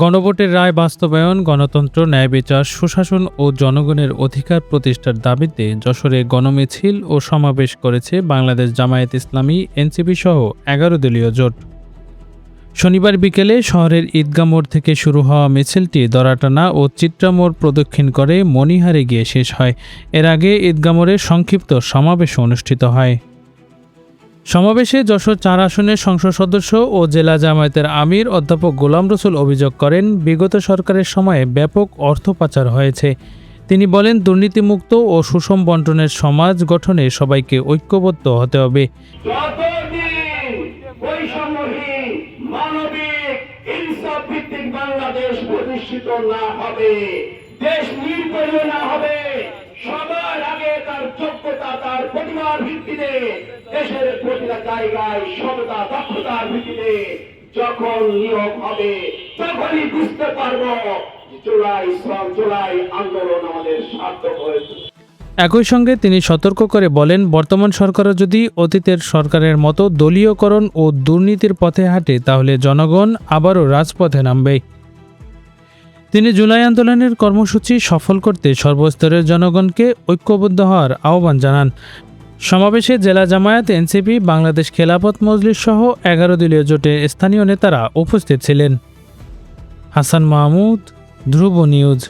গণভোটের রায় বাস্তবায়ন, গণতন্ত্র, ন্যায় বিচার, সুশাসন ও জনগণের অধিকার প্রতিষ্ঠার দাবিতে যশোরে গণমিছিল ও সমাবেশ করেছে বাংলাদেশ জামায়াত ইসলামী, এনসিপি সহ ১১ দলীয় জোট। শনিবার বিকেলে শহরের ঈদগাহ মোড় থেকে শুরু হওয়া মিছিলটি দরাটানা ও চিত্রা মোড় প্রদক্ষিণ করে মণিহারে গিয়ে শেষ হয়। এর আগে ঈদগাহ মোড়ে সংক্ষিপ্ত সমাবেশ অনুষ্ঠিত হয়। সমাবেশে যশোর ৪ আসনের সংসদ সদস্য ও জেলা জামায়াতের আমির অধ্যাপক গোলাম রসুল অভিযোগ করেন, বিগত সরকারের সময়ে ব্যাপক অর্থ পাচার হয়েছে। তিনি বলেন, দুর্নীতিমুক্ত ও সুষম বণ্টনের সমাজ গঠনে সবাইকে ঐক্যবদ্ধ হতে হবে। মানবিক ইনসাফ ভিত্তিক বাংলাদেশ প্রতিষ্ঠিত না হবে, দেশ নির্ভর না হবে, সবার আগে তার যোগ্যতা, তার প্রতিভার ভিত্তিতে দেশের প্রতিটা জায়গায় সততা দক্ষতার ভিত্তিতে যখন নিয়োগ হবে, তখনই বুঝতে পারবো জুলাই আন্দোলন আমাদের সার্থক হয়েছে। একই সঙ্গে তিনি সতর্ক করে বলেন, বর্তমান সরকারও যদি অতীতের সরকারের মতো দলীয়করণ ও দুর্নীতির পথে হাঁটে তাহলে জনগণ আবারও রাজপথে নামবে। তিনি জুলাই আন্দোলনের কর্মসূচি সফল করতে সর্বস্তরের জনগণকে ঐক্যবদ্ধ হওয়ার আহ্বান জানান। সমাবেশে জেলা জামায়াত, এনসিপি, বাংলাদেশ খেলাফত মজলিস সহ ১১ দলীয় জোটের স্থানীয় নেতারা উপস্থিত ছিলেন। হাসান মাহমুদ, ধ্রুব নিউজ।